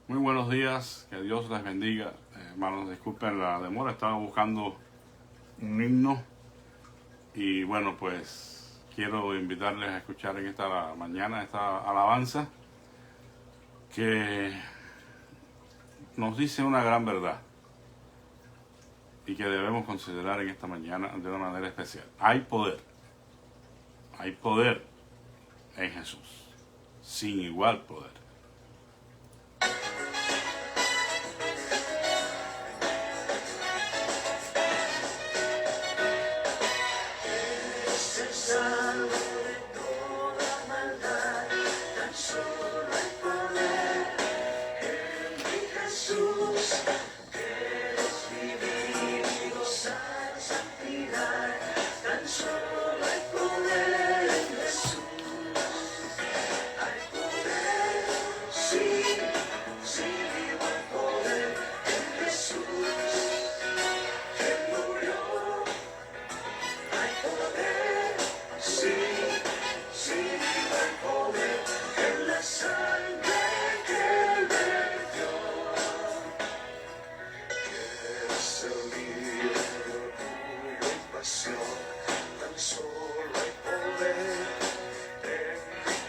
Muy buenos días, que Dios les bendiga. Hermanos, disculpen la demora, estaba buscando un himno y bueno, pues quiero invitarles a escuchar en esta mañana esta alabanza que nos dice una gran verdad y que debemos considerar en esta mañana de una manera especial. Hay poder en Jesús, sin igual poder.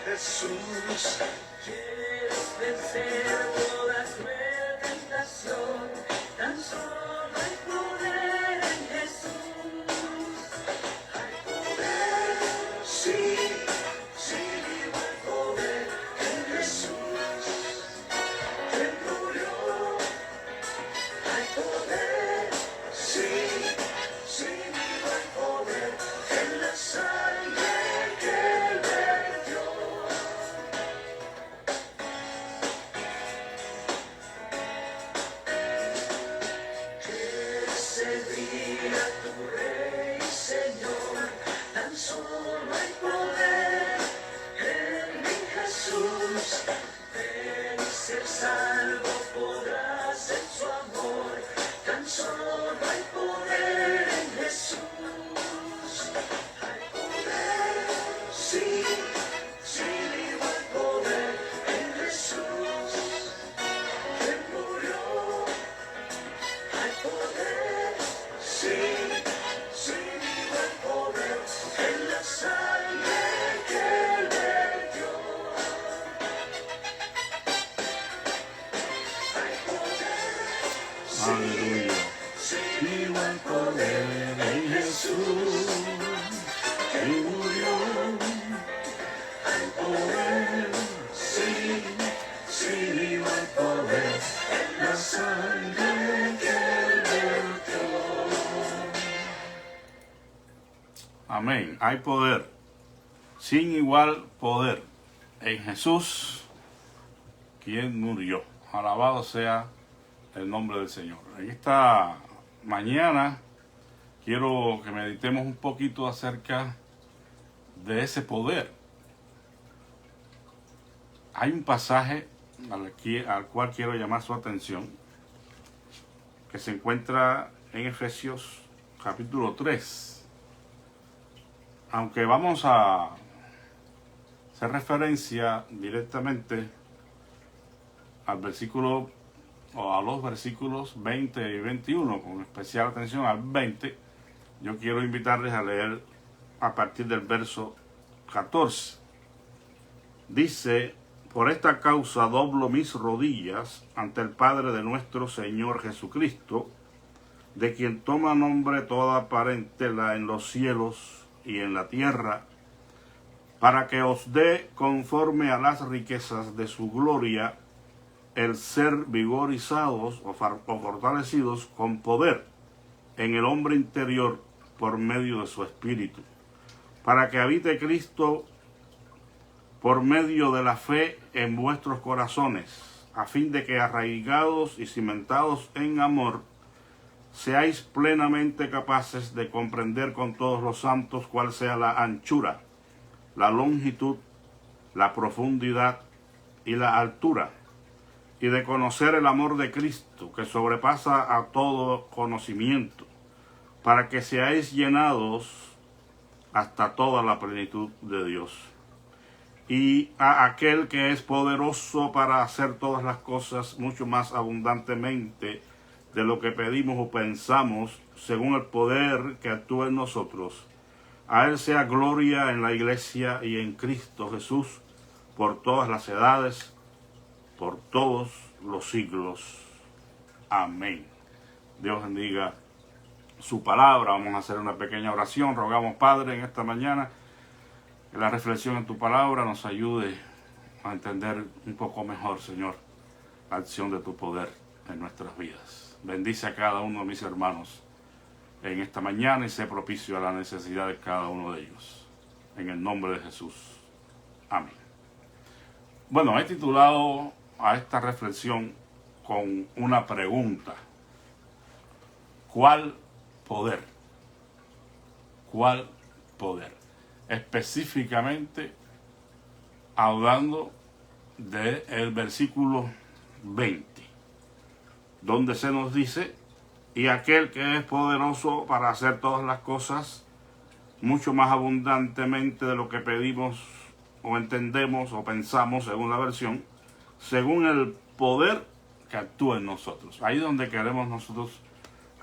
Jesús, quieres vencer toda cruel tentación, tan solo hay poder en Jesús. Hay poder, sí, sí, hay poder en Jesús. Él murió, hay poder, sí, sí, hay poder en la sangre que Él vertió. Servir a tu Rey, Señor, tan solo hay poder en mi Jesús. Ven y ser salvo podrás en su amor, tan solo hay poder en Jesús. Hay poder, sí, sí, hay poder en Jesús. Él murió, hay poder, sí, sí, hay poder en la sangre que Él vertió. Hay poder, Aleluya. sí, Hay poder en Jesús, que murió. hay poder, sí, sí, hay poder en la sangre que Él vertió. Amén. Hay poder, sin igual poder, en Jesús, quien murió. Alabado sea el nombre del Señor. En esta mañana quiero que meditemos un poquito acerca de ese poder. Hay un pasaje al cual quiero llamar su atención, que se encuentra en Efesios capítulo 3. Aunque vamos a hacer referencia directamente al versículo o a los versículos 20 y 21, con especial atención al 20, yo quiero invitarles a leer a partir del verso 14. Dice: por esta causa doblo mis rodillas ante el Padre de nuestro Señor Jesucristo, de quien toma nombre toda parentela en los cielos y en la tierra, para que os dé conforme a las riquezas de su gloria el ser vigorizados o fortalecidos con poder en el hombre interior por medio de su espíritu, para que habite Cristo por medio de la fe en vuestros corazones, a fin de que arraigados y cimentados en amor, seáis plenamente capaces de comprender con todos los santos cuál sea la anchura, la longitud, la profundidad y la altura, y de conocer el amor de Cristo, que sobrepasa a todo conocimiento, para que seáis llenados hasta toda la plenitud de Dios. y a aquel que es poderoso para hacer todas las cosas mucho más abundantemente de lo que pedimos o pensamos, según el poder que actúa en nosotros. A Él sea gloria en la Iglesia y en Cristo Jesús, por todas las edades, por todos los siglos. Amén. Dios bendiga su palabra. Vamos a hacer una pequeña oración. Rogamos, Padre, en esta mañana, que la reflexión en tu palabra nos ayude a entender un poco mejor, Señor, la acción de tu poder en nuestras vidas. Bendice a cada uno de mis hermanos en esta mañana y sé propicio a la necesidad de cada uno de ellos. En el nombre de Jesús. Amén. Bueno, he titulado a esta reflexión con una pregunta. ¿Cuál poder? ¿Cuál poder? Específicamente hablando del versículo 20, donde se nos dice: y aquel que es poderoso para hacer todas las cosas mucho más abundantemente de lo que pedimos o entendemos o pensamos, según la versión, según el poder que actúa en nosotros. Ahí es donde queremos nosotros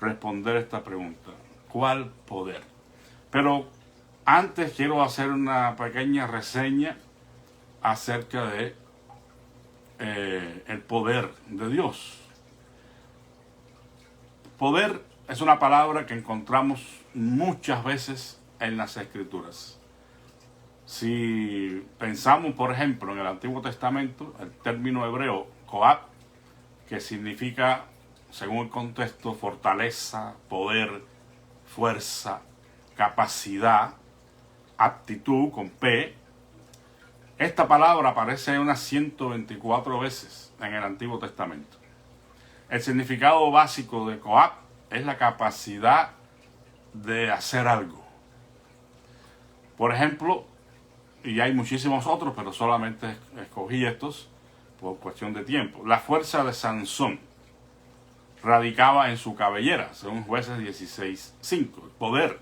responder esta pregunta: ¿cuál poder? Pero antes quiero hacer una pequeña reseña acerca de el poder de Dios. Poder es una palabra que encontramos muchas veces en las Escrituras. Si pensamos, por ejemplo, en el Antiguo Testamento, el término hebreo koab, que significa, según el contexto, fortaleza, poder, fuerza, capacidad, aptitud con P. Esta palabra aparece unas 124 veces en el Antiguo Testamento. El significado básico de koab es la capacidad de hacer algo. Por ejemplo, y hay muchísimos otros, pero solamente escogí estos por cuestión de tiempo. La fuerza de Sansón radicaba en su cabellera, según Jueces 16:5. El poder,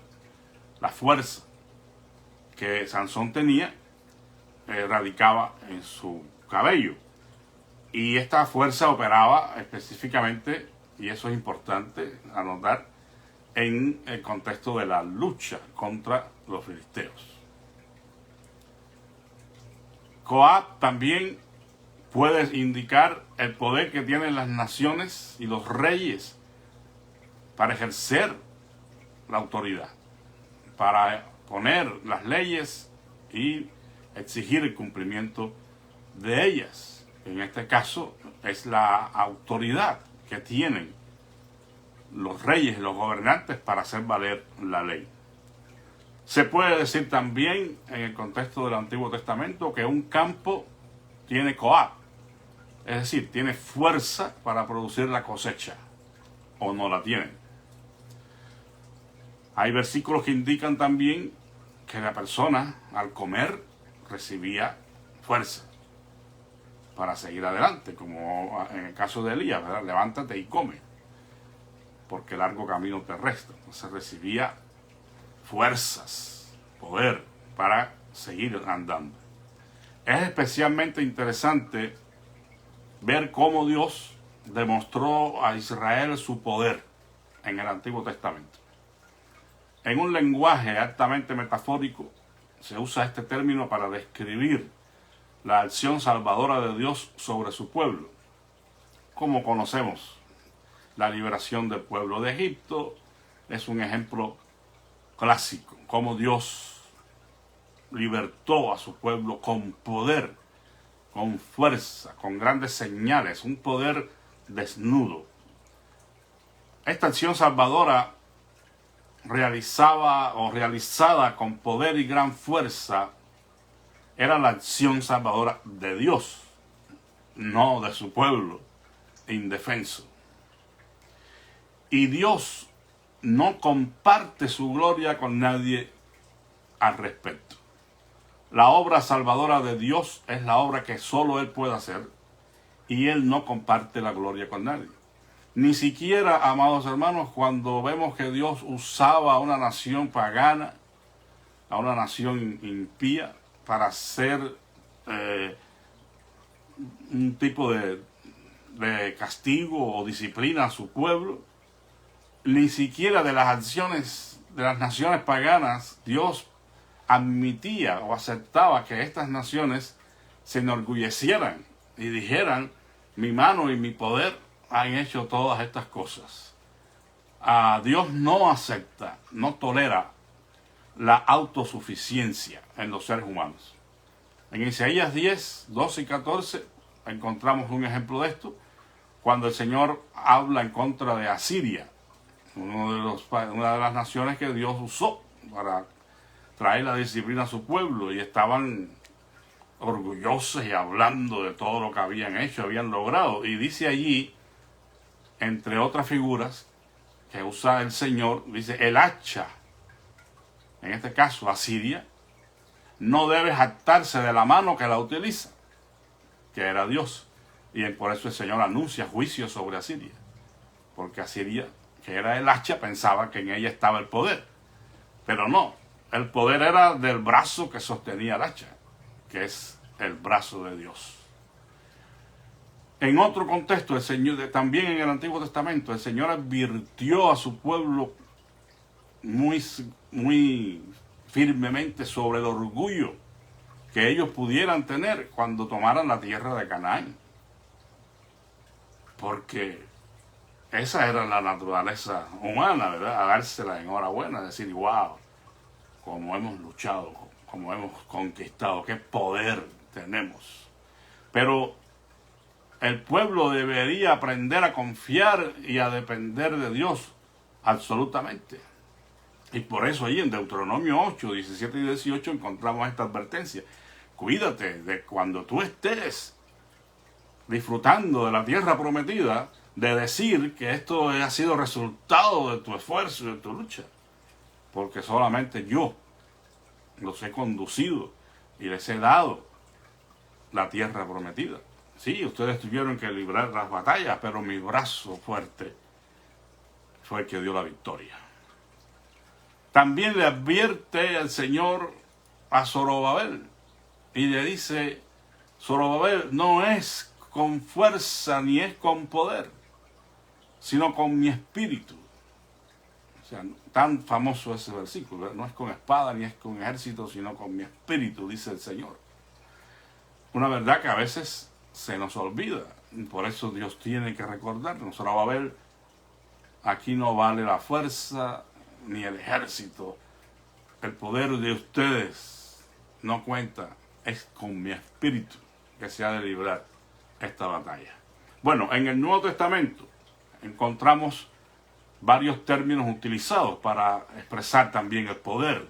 la fuerza que Sansón tenía, radicaba en su cabello. Y esta fuerza operaba específicamente, y eso es importante anotar, en el contexto de la lucha contra los filisteos. Koab también puede indicar el poder que tienen las naciones y los reyes para ejercer la autoridad, para poner las leyes y exigir el cumplimiento de ellas. En este caso es la autoridad que tienen los reyes y los gobernantes para hacer valer la ley. Se puede decir también, en el contexto del Antiguo Testamento, que un campo tiene koab, es decir, tiene fuerza para producir la cosecha, o no la tienen. Hay versículos que indican también que la persona, al comer, recibía fuerza para seguir adelante, como en el caso de Elías, ¿verdad? Levántate y come, porque largo camino te resta. Entonces recibía fuerzas, poder para seguir andando. Es especialmente interesante ver cómo Dios demostró a Israel su poder en el Antiguo Testamento. En un lenguaje altamente metafórico se usa este término para describir la acción salvadora de Dios sobre su pueblo. Como conocemos, la liberación del pueblo de Egipto es un ejemplo clásico, como Dios libertó a su pueblo con poder, con fuerza, con grandes señales, un poder desnudo. Esta acción salvadora realizada con poder y gran fuerza era la acción salvadora de Dios, no de su pueblo indefenso. Y Dios no comparte su gloria con nadie al respecto. La obra salvadora de Dios es la obra que solo Él puede hacer, y Él no comparte la gloria con nadie. Ni siquiera, amados hermanos, cuando vemos que Dios usaba a una nación pagana, a una nación impía, para hacer un tipo de castigo o disciplina a su pueblo, ni siquiera de las acciones de las naciones paganas Dios admitía o aceptaba que estas naciones se enorgullecieran y dijeran: mi mano y mi poder han hecho todas estas cosas. Dios no acepta, no tolera la autosuficiencia en los seres humanos. En Isaías 10, 12 y 14 encontramos un ejemplo de esto, cuando el Señor habla en contra de Asiria, una de las naciones que Dios usó para traer la disciplina a su pueblo, y estaban orgullosos y hablando de todo lo que habían hecho, habían logrado. Y dice allí, entre otras figuras que usa el Señor, dice: el hacha, en este caso Asiria, no debe jactarse de la mano que la utiliza, que era Dios. Y por eso el Señor anuncia juicio sobre Asiria, porque Asiria, que era el hacha, pensaba que en ella estaba el poder, pero no, el poder era del brazo que sostenía el hacha, que es el brazo de Dios. En otro contexto, el Señor, también en el Antiguo Testamento, el Señor advirtió a su pueblo muy firmemente sobre el orgullo que ellos pudieran tener cuando tomaran la tierra de Canaán, porque esa era la naturaleza humana, ¿verdad? A dársela enhorabuena, decir: wow, como hemos luchado, como hemos conquistado, qué poder tenemos. Pero el pueblo debería aprender a confiar y a depender de Dios absolutamente. Y por eso ahí en Deuteronomio 8, 17 y 18 encontramos esta advertencia: cuídate de cuando tú estés disfrutando de la tierra prometida, de decir que esto ha sido resultado de tu esfuerzo y de tu lucha, porque solamente yo los he conducido y les he dado la tierra prometida. Sí, ustedes tuvieron que librar las batallas, pero mi brazo fuerte fue el que dio la victoria. También le advierte el Señor a Zorobabel y le dice: Zorobabel, no es con fuerza ni es con poder, sino con mi espíritu. O sea, tan famoso ese versículo, ¿verdad? No es con espada ni es con ejército, sino con mi espíritu, dice el Señor. Una verdad que a veces se nos olvida, por eso Dios tiene que recordarnos: Zorobabel, aquí no vale la fuerza ni el ejército, el poder de ustedes no cuenta, es con mi espíritu que se ha de librar esta batalla. Bueno, en el Nuevo Testamento encontramos varios términos utilizados para expresar también el poder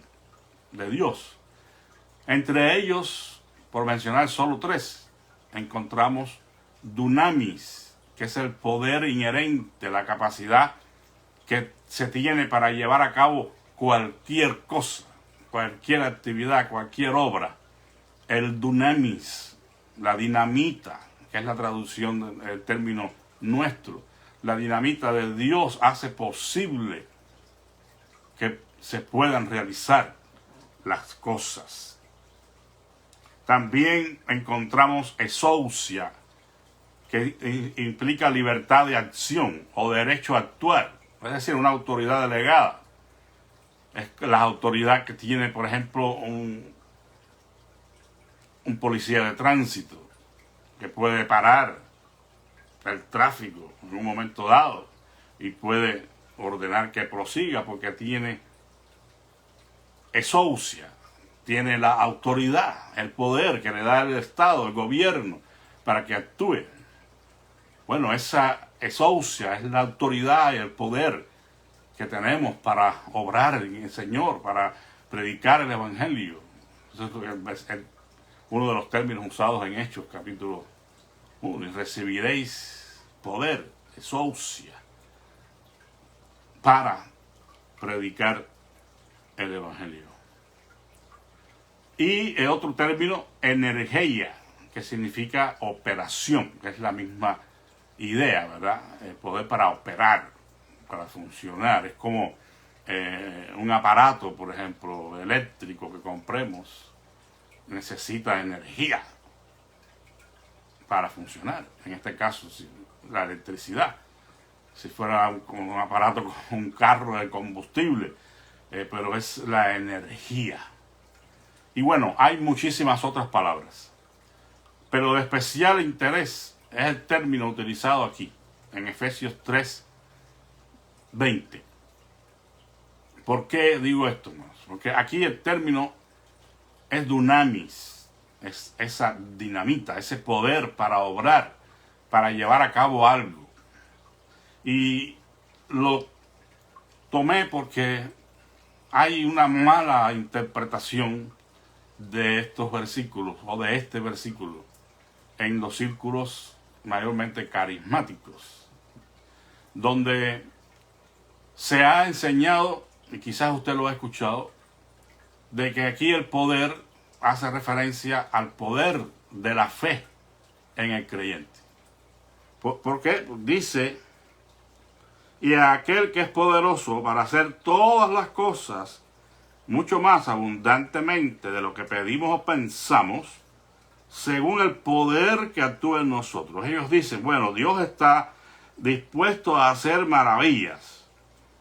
de Dios. Entre ellos, por mencionar solo tres, encontramos dunamis, que es el poder inherente, la capacidad que se tiene para llevar a cabo cualquier cosa, cualquier actividad, cualquier obra. El dunamis, la dinamita, que es la traducción del término nuestro. La dinamita de Dios hace posible que se puedan realizar las cosas. También encontramos exousia, que implica libertad de acción o derecho a actuar, es decir, una autoridad delegada. Es la autoridad que tiene, por ejemplo, un policía de tránsito, que puede parar el tráfico en un momento dado y puede ordenar que prosiga porque tiene exousia, tiene la autoridad, el poder que le da el Estado, el gobierno, para que actúe. Bueno, esa exousia es la autoridad y el poder que tenemos para obrar en el Señor, para predicar el Evangelio. Eso es uno de los términos usados en Hechos, capítulo 1. Y recibiréis poder, exousia, para predicar el Evangelio. Y el otro término, energía, que significa operación, que es la misma idea, ¿verdad? El poder para operar, para funcionar. Es como un aparato, por ejemplo, eléctrico que compremos, necesita energía para funcionar. En este caso, la electricidad. Si fuera un aparato con un carro de combustible, pero es la energía. Y bueno, hay muchísimas otras palabras, pero de especial interés es el término utilizado aquí, en Efesios 3:20. ¿Por qué digo esto, hermanos? Porque aquí el término es dunamis, es esa dinamita, ese poder para obrar, para llevar a cabo algo. Y lo tomé porque hay una mala interpretación de estos versículos o de este versículo en los círculos mayormente carismáticos, donde se ha enseñado, y quizás usted lo ha escuchado, de que aquí el poder hace referencia al poder de la fe en el creyente. Porque dice: y a aquel que es poderoso para hacer todas las cosas mucho más abundantemente de lo que pedimos o pensamos, según el poder que actúa en nosotros. Ellos dicen, bueno, Dios está dispuesto a hacer maravillas,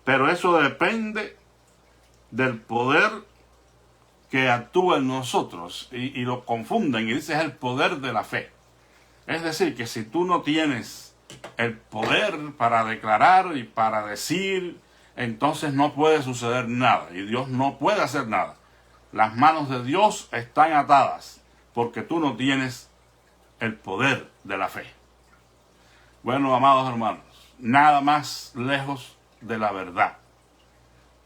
pero eso depende del poder que actúa en nosotros. Y lo confunden y dicen, es el poder de la fe. Es decir, que si tú no tienes el poder para declarar y para decir, entonces no puede suceder nada y Dios no puede hacer nada. Las manos de Dios están atadas porque tú no tienes el poder de la fe. Bueno, amados hermanos, nada más lejos de la verdad.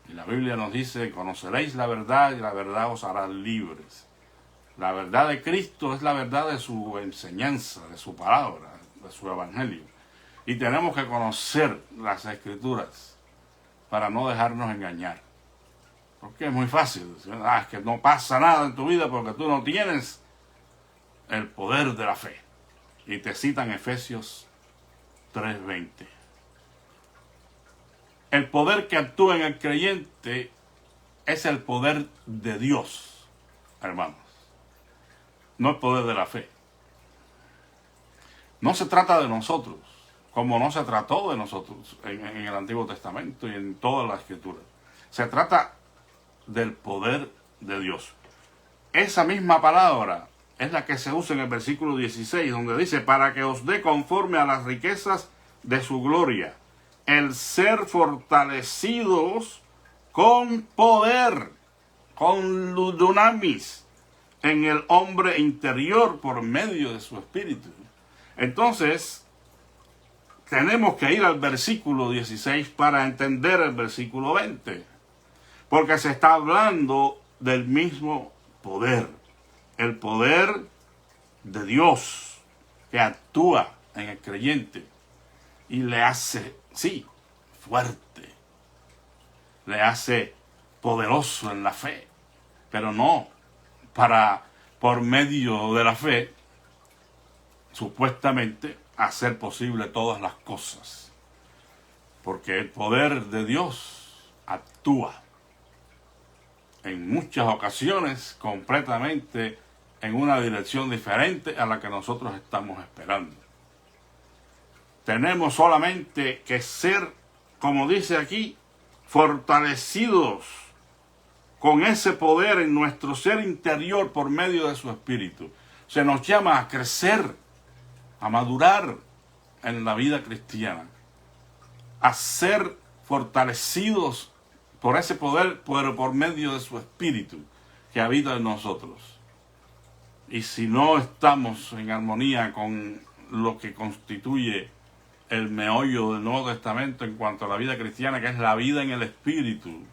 Y la Biblia nos dice: conoceréis la verdad y la verdad os hará libres. La verdad de Cristo es la verdad de su enseñanza, de su palabra, de su evangelio. Y tenemos que conocer las Escrituras para no dejarnos engañar. Porque es muy fácil decir, es que no pasa nada en tu vida porque tú no tienes el poder de la fe. Y te citan Efesios 3:20. El poder que actúa en el creyente es el poder de Dios, hermanos. No el poder de la fe. No se trata de nosotros, como no se trató de nosotros en el Antiguo Testamento y en toda la Escritura. Se trata del poder de Dios. Esa misma palabra es la que se usa en el versículo 16, donde dice: para que os dé conforme a las riquezas de su gloria, el ser fortalecidos con poder, con dunamis, en el hombre interior por medio de su espíritu. Entonces, tenemos que ir al versículo 16 para entender el versículo 20. Porque se está hablando del mismo poder. El poder de Dios que actúa en el creyente y le hace, sí, fuerte. Le hace poderoso en la fe. Pero no por medio de la fe, supuestamente, hacer posible todas las cosas. Porque el poder de Dios actúa en muchas ocasiones completamente en una dirección diferente a la que nosotros estamos esperando. Tenemos solamente que ser, como dice aquí, fortalecidos con ese poder en nuestro ser interior por medio de su espíritu. Se nos llama a crecer, a madurar en la vida cristiana, a ser fortalecidos por ese poder, pero por medio de su espíritu que habita en nosotros. Y si no estamos en armonía con lo que constituye el meollo del Nuevo Testamento en cuanto a la vida cristiana, que es la vida en el espíritu,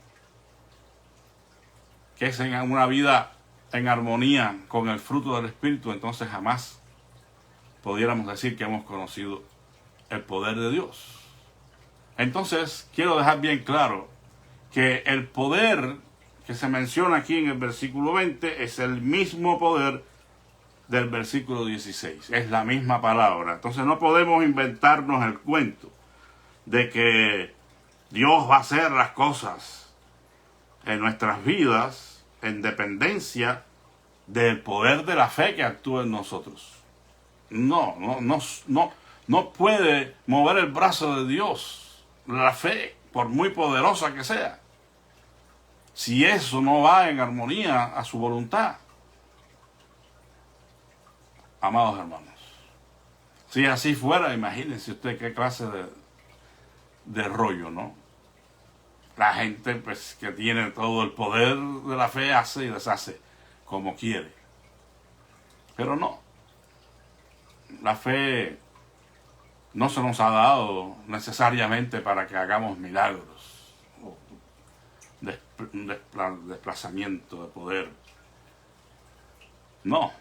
que es en una vida en armonía con el fruto del espíritu, entonces jamás pudiéramos decir que hemos conocido el poder de Dios. Entonces, quiero dejar bien claro que el poder que se menciona aquí en el versículo 20 es el mismo poder del versículo 16. Es la misma palabra. Entonces no podemos inventarnos el cuento de que Dios va a hacer las cosas en nuestras vidas en dependencia del poder de la fe que actúa en nosotros. no puede mover el brazo de Dios, la fe, por muy poderosa que sea, si eso no va en armonía a su voluntad. Amados hermanos, si así fuera, imagínense usted qué clase de rollo, ¿no? La gente, pues, que tiene todo el poder de la fe, hace y deshace como quiere. Pero no, la fe no se nos ha dado necesariamente para que hagamos milagros o un desplazamiento de poder. No,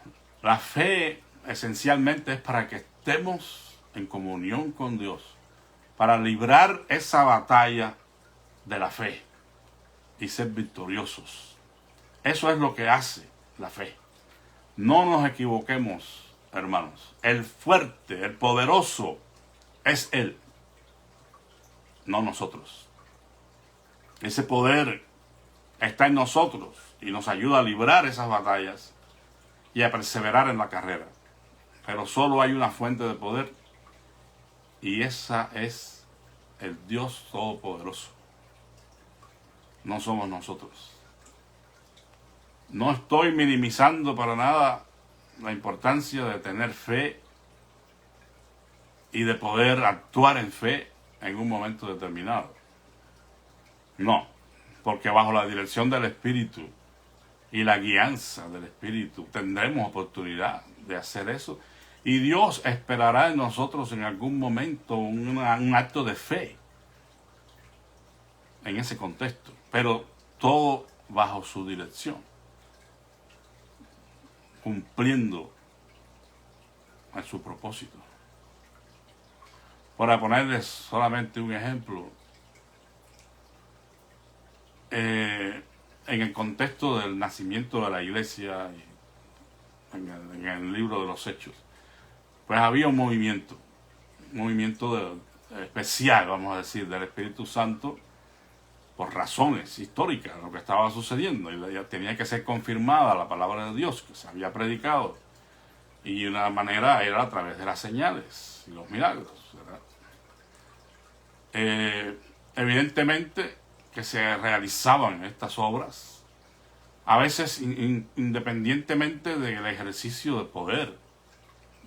la fe esencialmente es para que estemos en comunión con Dios, para librar esa batalla de la fe y ser victoriosos. Eso es lo que hace la fe. No nos equivoquemos, hermanos. El fuerte, el poderoso, es Él, no nosotros. Ese poder está en nosotros y nos ayuda a librar esas batallas y a perseverar en la carrera. Pero solo hay una fuente de poder y esa es el Dios Todopoderoso. No somos nosotros. No estoy minimizando para nada la importancia de tener fe y de poder actuar en fe en un momento determinado. No, porque bajo la dirección del Espíritu y la guianza del Espíritu tendremos oportunidad de hacer eso. Y Dios esperará en nosotros en algún momento un acto de fe en ese contexto. Pero todo bajo su dirección, cumpliendo en su propósito. Para ponerles solamente un ejemplo, en el contexto del nacimiento de la iglesia, en el libro de los Hechos, pues había un movimiento especial, vamos a decir, del Espíritu Santo, por razones históricas, lo que estaba sucediendo, y ya tenía que ser confirmada la palabra de Dios que se había predicado, y una manera era a través de las señales y los milagros, ¿verdad? Evidentemente que se realizaban estas obras, a veces independientemente del ejercicio de poder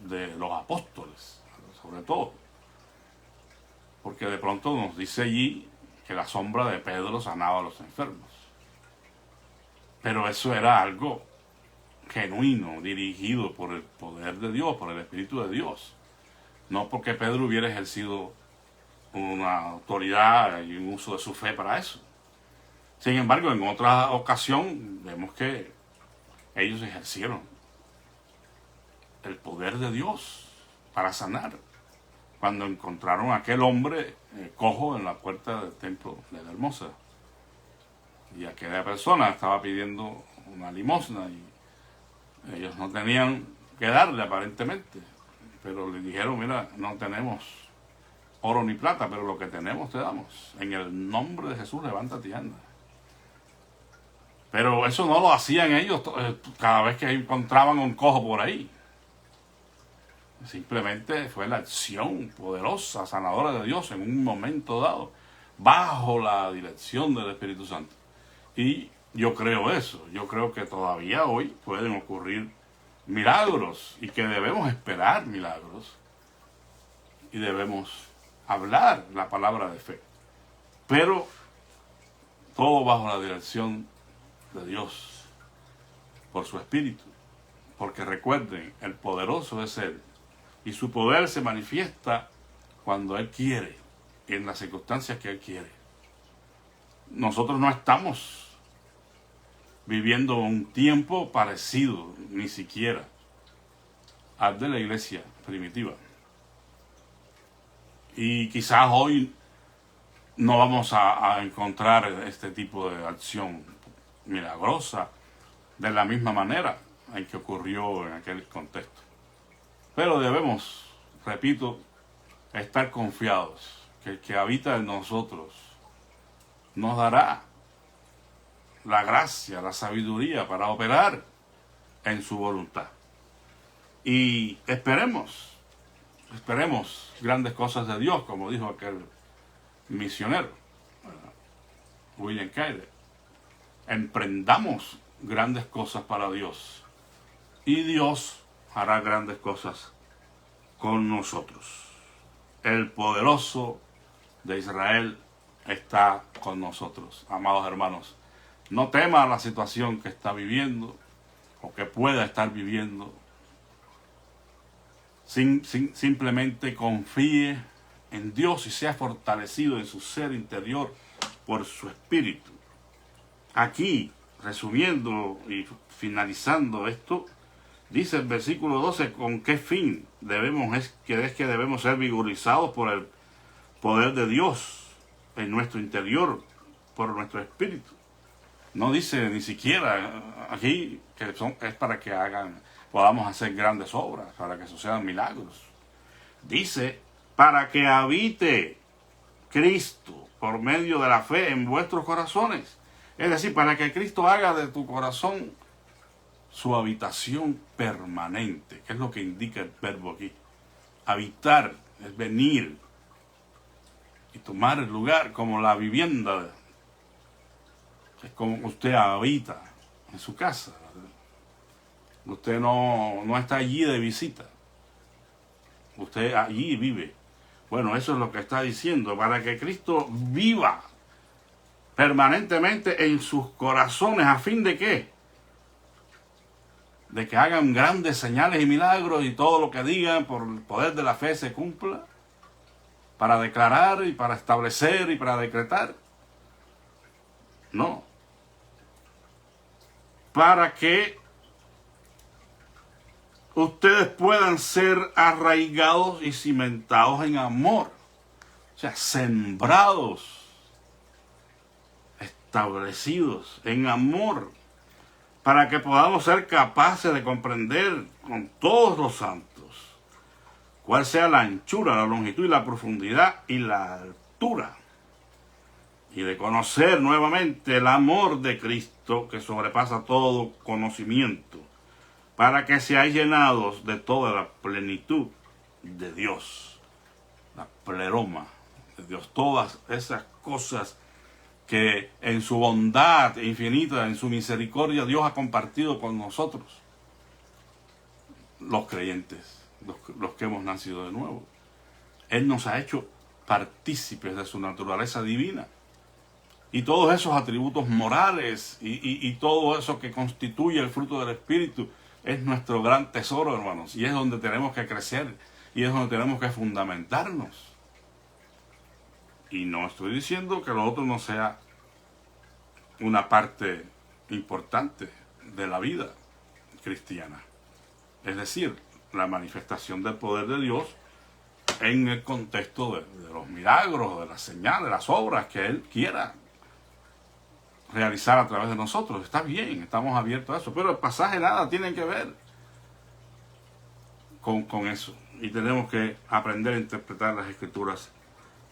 de los apóstoles, sobre todo, porque de pronto nos dice allí que la sombra de Pedro sanaba a los enfermos. Pero eso era algo genuino, dirigido por el poder de Dios, por el Espíritu de Dios. No porque Pedro hubiera ejercido una autoridad y un uso de su fe para eso. Sin embargo, en otra ocasión vemos que ellos ejercieron el poder de Dios para sanar. Cuando encontraron a aquel hombre cojo en la puerta del templo de la Hermosa. Y aquella persona estaba pidiendo una limosna y ellos no tenían que darle aparentemente. Pero le dijeron, mira, no tenemos oro ni plata, pero lo que tenemos te damos. En el nombre de Jesús, levántate y anda. Pero eso no lo hacían ellos cada vez que encontraban un cojo por ahí. Simplemente fue la acción poderosa, sanadora de Dios en un momento dado, bajo la dirección del Espíritu Santo. Y yo creo eso, yo creo que todavía hoy pueden ocurrir milagros y que debemos esperar milagros y debemos hablar la palabra de fe. Pero todo bajo la dirección de Dios, por su Espíritu. Porque recuerden, el poderoso es Él. Y su poder se manifiesta cuando Él quiere, en las circunstancias que Él quiere. Nosotros no estamos viviendo un tiempo parecido, ni siquiera, al de la iglesia primitiva. Y quizás hoy no vamos a encontrar este tipo de acción milagrosa de la misma manera en que ocurrió en aquel contexto. Pero debemos, repito, estar confiados que el que habita en nosotros nos dará la gracia, la sabiduría para operar en su voluntad. Y esperemos grandes cosas de Dios, como dijo aquel misionero, William Carey. Emprendamos grandes cosas para Dios y Dios hará grandes cosas con nosotros. El poderoso de Israel está con nosotros, amados hermanos. No tema la situación que está viviendo o que pueda estar viviendo. Simplemente confíe en Dios y sea fortalecido en su ser interior por su espíritu. Aquí, resumiendo y finalizando esto, dice el versículo 12, ¿con qué fin debemos ser vigorizados por el poder de Dios en nuestro interior, por nuestro espíritu? No dice ni siquiera aquí que es para que podamos hacer grandes obras, para que sucedan milagros. Dice, para que habite Cristo por medio de la fe en vuestros corazones. Es decir, para que Cristo haga de tu corazón su habitación permanente, que es lo que indica el verbo aquí. Habitar es venir y tomar el lugar como la vivienda. Es como usted habita en su casa. Usted no está allí de visita. Usted allí vive. Bueno, eso es lo que está diciendo, para que Cristo viva permanentemente en sus corazones, ¿a fin de qué? De que hagan grandes señales y milagros y todo lo que digan por el poder de la fe se cumpla, para declarar y para establecer y para decretar. No. Para que ustedes puedan ser arraigados y cimentados en amor. O sea, sembrados, establecidos en amor, para que podamos ser capaces de comprender con todos los santos cuál sea la anchura, la longitud y la profundidad y la altura, y de conocer nuevamente el amor de Cristo que sobrepasa todo conocimiento, para que seáis llenados de toda la plenitud de Dios, la pleroma de Dios, todas esas cosas que en su bondad infinita, en su misericordia, Dios ha compartido con nosotros, los creyentes, los que hemos nacido de nuevo. Él nos ha hecho partícipes de su naturaleza divina. Y todos esos atributos morales y todo eso que constituye el fruto del Espíritu es nuestro gran tesoro, hermanos. Y es donde tenemos que crecer y es donde tenemos que fundamentarnos. Y no estoy diciendo que lo otro no sea una parte importante de la vida cristiana. Es decir, la manifestación del poder de Dios en el contexto de los milagros, de las señales, de las obras que Él quiera realizar a través de nosotros. Está bien, estamos abiertos a eso, pero el pasaje nada tiene que ver con eso. Y tenemos que aprender a interpretar las Escrituras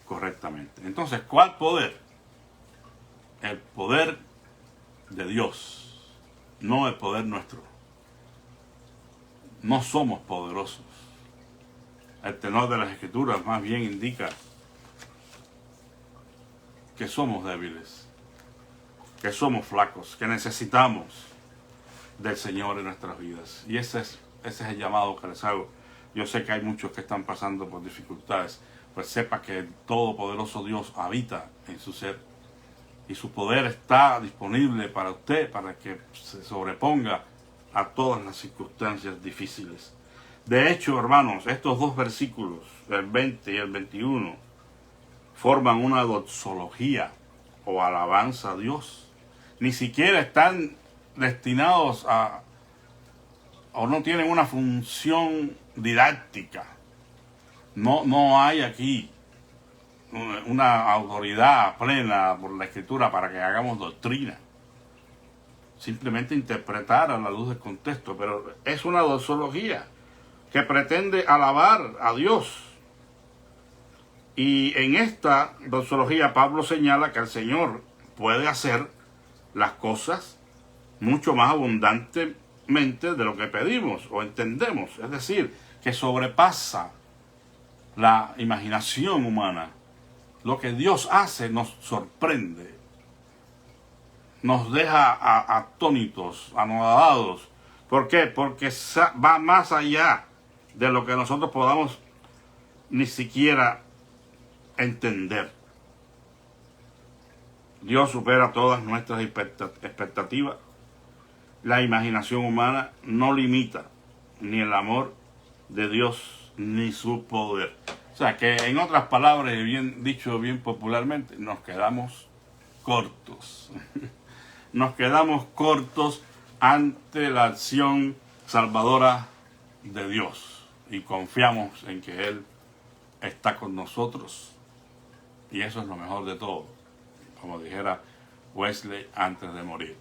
correctamente. Entonces, ¿cuál poder? El poder de Dios, no el poder nuestro. No somos poderosos. El tenor de las Escrituras más bien indica que somos débiles, que somos flacos, que necesitamos del Señor en nuestras vidas. Y ese es el llamado que les hago. Yo sé que hay muchos que están pasando por dificultades, pues sepa que el todopoderoso Dios habita en su ser y su poder está disponible para usted, para que se sobreponga a todas las circunstancias difíciles. De hecho, hermanos, estos dos versículos, el 20 y el 21, forman una doxología o alabanza a Dios. Ni siquiera están destinados a, o no tienen una función didáctica. No hay aquí una autoridad plena por la Escritura para que hagamos doctrina. Simplemente interpretar a la luz del contexto, pero es una doxología que pretende alabar a Dios. Y en esta doxología Pablo señala que el Señor puede hacer las cosas mucho más abundante de lo que pedimos o entendemos. Es decir, que sobrepasa la imaginación humana. Lo que Dios hace nos sorprende, nos deja atónitos, anonadados. ¿Por qué? Porque va más allá de lo que nosotros podamos ni siquiera entender. Dios supera todas nuestras expectativas. La imaginación humana no limita ni el amor de Dios ni su poder. O sea que, en otras palabras, y bien dicho bien popularmente, nos quedamos cortos. Nos quedamos cortos ante la acción salvadora de Dios y confiamos en que Él está con nosotros, y eso es lo mejor de todo, como dijera Wesley antes de morir.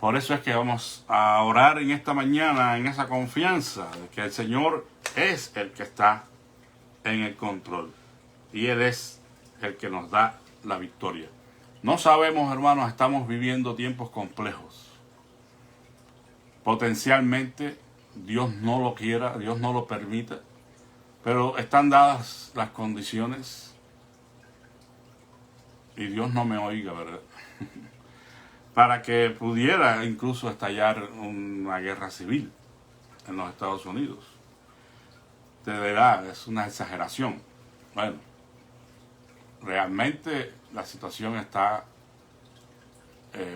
Por eso es que vamos a orar en esta mañana en esa confianza de que el Señor es el que está en el control y Él es el que nos da la victoria. No sabemos, hermanos, estamos viviendo tiempos complejos. Potencialmente Dios no lo quiera, Dios no lo permita, pero están dadas las condiciones y Dios no me oiga, ¿verdad? Para que pudiera incluso estallar una guerra civil en los Estados Unidos. Te dirá, es una exageración. Bueno, realmente la situación está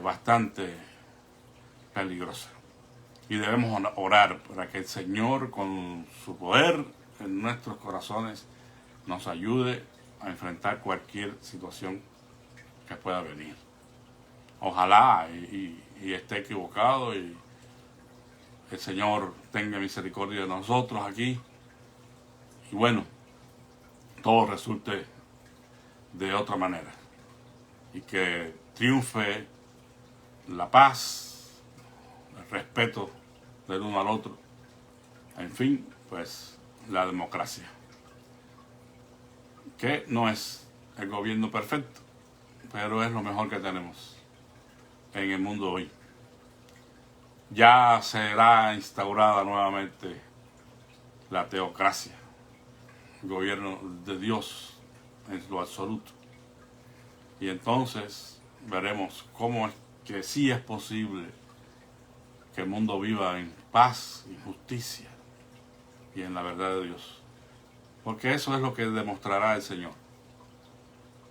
bastante peligrosa. Y debemos orar para que el Señor, con su poder en nuestros corazones, nos ayude a enfrentar cualquier situación que pueda venir. Ojalá y esté equivocado y el Señor tenga misericordia de nosotros aquí. Y bueno, todo resulte de otra manera. Y que triunfe la paz, el respeto del uno al otro. En fin, pues la democracia. Que no es el gobierno perfecto, pero es lo mejor que tenemos en el mundo hoy. Ya será instaurada nuevamente la teocracia, el gobierno de Dios en lo absoluto. Y entonces veremos cómo es que sí es posible que el mundo viva en paz y justicia y en la verdad de Dios. Porque eso es lo que demostrará el Señor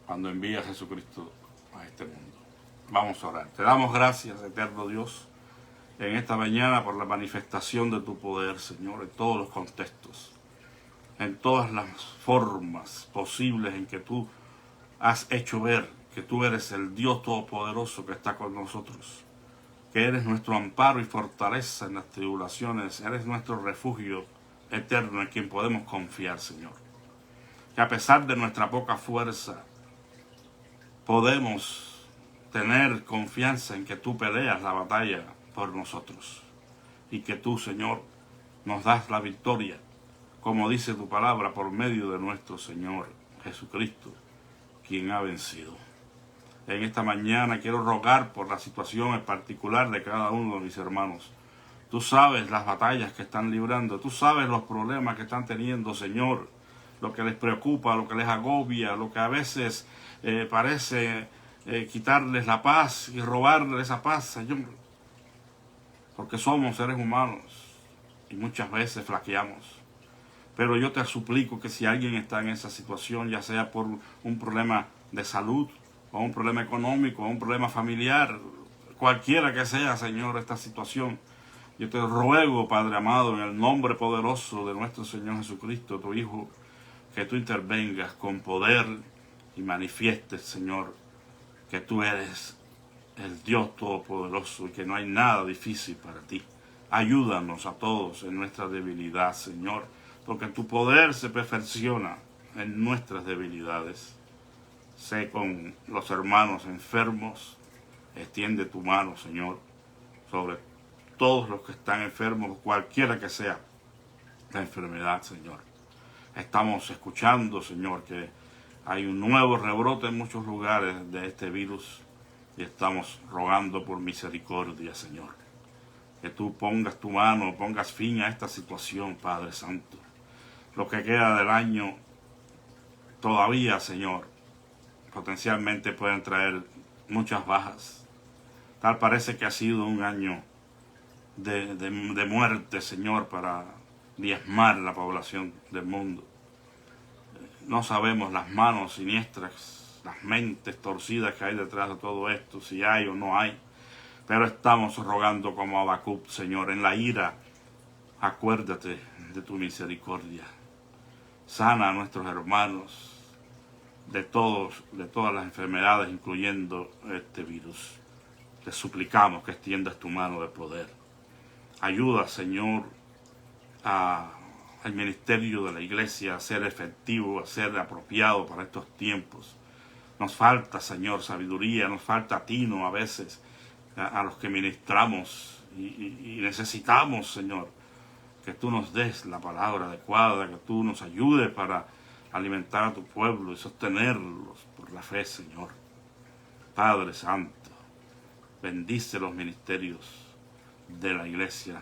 cuando envía a Jesucristo a este mundo. Vamos a orar. Te damos gracias, eterno Dios, en esta mañana por la manifestación de tu poder, Señor, en todos los contextos, en todas las formas posibles en que tú has hecho ver que tú eres el Dios Todopoderoso que está con nosotros, que eres nuestro amparo y fortaleza en las tribulaciones, eres nuestro refugio eterno en quien podemos confiar, Señor. Que a pesar de nuestra poca fuerza, podemos tener confianza en que tú peleas la batalla por nosotros y que tú, Señor, nos das la victoria, como dice tu palabra, por medio de nuestro Señor Jesucristo, quien ha vencido. En esta mañana quiero rogar por la situación en particular de cada uno de mis hermanos. Tú sabes las batallas que están librando, tú sabes los problemas que están teniendo, Señor, lo que les preocupa, lo que les agobia, lo que a veces parece quitarles la paz y robarles esa paz, Señor. Porque somos seres humanos y muchas veces flaqueamos. Pero yo te suplico que si alguien está en esa situación, ya sea por un problema de salud, o un problema económico, o un problema familiar, cualquiera que sea, Señor, esta situación, yo te ruego, Padre amado, en el nombre poderoso de nuestro Señor Jesucristo, tu Hijo, que tú intervengas con poder y manifiestes, Señor, que tú eres el Dios Todopoderoso y que no hay nada difícil para ti. Ayúdanos a todos en nuestra debilidad, Señor, porque tu poder se perfecciona en nuestras debilidades. Sé con los hermanos enfermos, extiende tu mano, Señor, sobre todos los que están enfermos, cualquiera que sea la enfermedad, Señor. Estamos escuchando, Señor, que hay un nuevo rebrote en muchos lugares de este virus y estamos rogando por misericordia, Señor. que tú pongas tu mano, pongas fin a esta situación, Padre Santo. Lo que queda del año todavía, Señor, potencialmente pueden traer muchas bajas. Tal parece que ha sido un año de muerte, Señor, para diezmar la población del mundo. No sabemos las manos siniestras, las mentes torcidas que hay detrás de todo esto, si hay o no hay. Pero estamos rogando como Habacuc, Señor, en la ira, acuérdate de tu misericordia. Sana a nuestros hermanos de todas las enfermedades, incluyendo este virus. Te suplicamos que extiendas tu mano de poder. Ayuda, Señor, al ministerio de la iglesia a ser efectivo, a ser apropiado para estos tiempos. Nos falta, Señor, sabiduría, nos falta tino a veces a los que ministramos y necesitamos, Señor, que tú nos des la palabra adecuada, que tú nos ayudes para alimentar a tu pueblo y sostenerlos por la fe, Señor. Padre Santo, bendice los ministerios de la iglesia,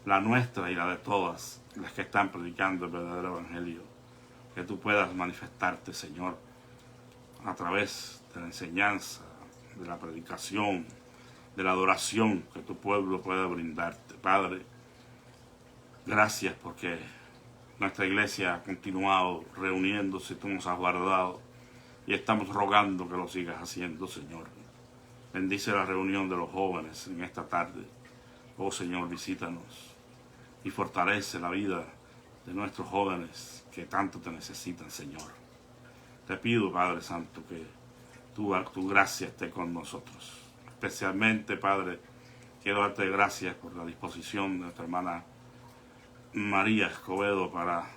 la nuestra y la de todas las que están predicando el verdadero evangelio. Que tú puedas manifestarte, Señor, a través de la enseñanza, de la predicación, de la adoración que tu pueblo pueda brindarte. Padre, gracias porque nuestra iglesia ha continuado reuniéndose, tú nos has guardado y estamos rogando que lo sigas haciendo, Señor. Bendice la reunión de los jóvenes en esta tarde. Oh Señor, visítanos y fortalece la vida de nuestros jóvenes que tanto te necesitan, Señor. Te pido, Padre Santo, que tu gracia esté con nosotros. Especialmente, Padre, quiero darte gracias por la disposición de nuestra hermana María Escobedo para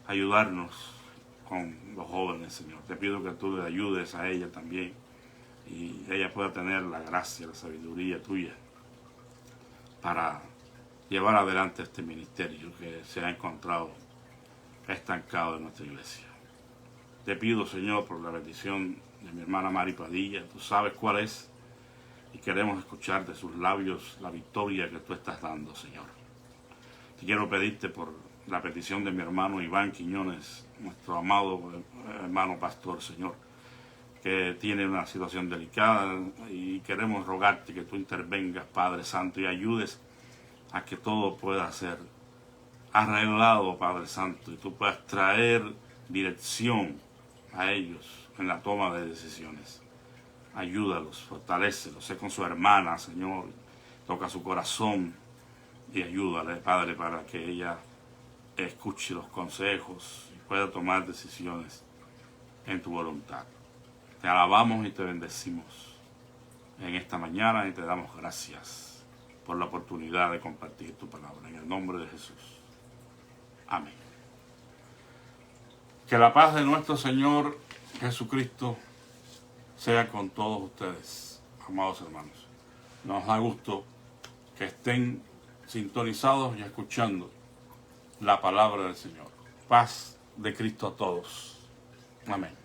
ayudarnos con los jóvenes, Señor. Te pido que tú le ayudes a ella también y ella pueda tener la gracia, la sabiduría tuya para llevar adelante este ministerio que se ha encontrado estancado en nuestra iglesia. Te pido, Señor, por la bendición de mi hermana Mari Padilla. Tú sabes cuál es y queremos escuchar de sus labios la victoria que tú estás dando, Señor. Te quiero pedirte por la petición de mi hermano Iván Quiñones, nuestro amado hermano pastor, Señor, que tiene una situación delicada y queremos rogarte que tú intervengas, Padre Santo, y ayudes a que todo pueda ser arreglado, Padre Santo, y tú puedas traer dirección a ellos en la toma de decisiones. Ayúdalos, fortalécelos, sé con su hermana, Señor, toca su corazón y ayúdale, Padre, para que ella escuche los consejos y pueda tomar decisiones en tu voluntad. Te alabamos y te bendecimos en esta mañana y te damos gracias por la oportunidad de compartir tu palabra. En el nombre de Jesús. Amén. Que la paz de nuestro Señor Jesucristo sea con todos ustedes, amados hermanos. Nos da gusto que estén sintonizados y escuchando la palabra del Señor. Paz de Cristo a todos. Amén.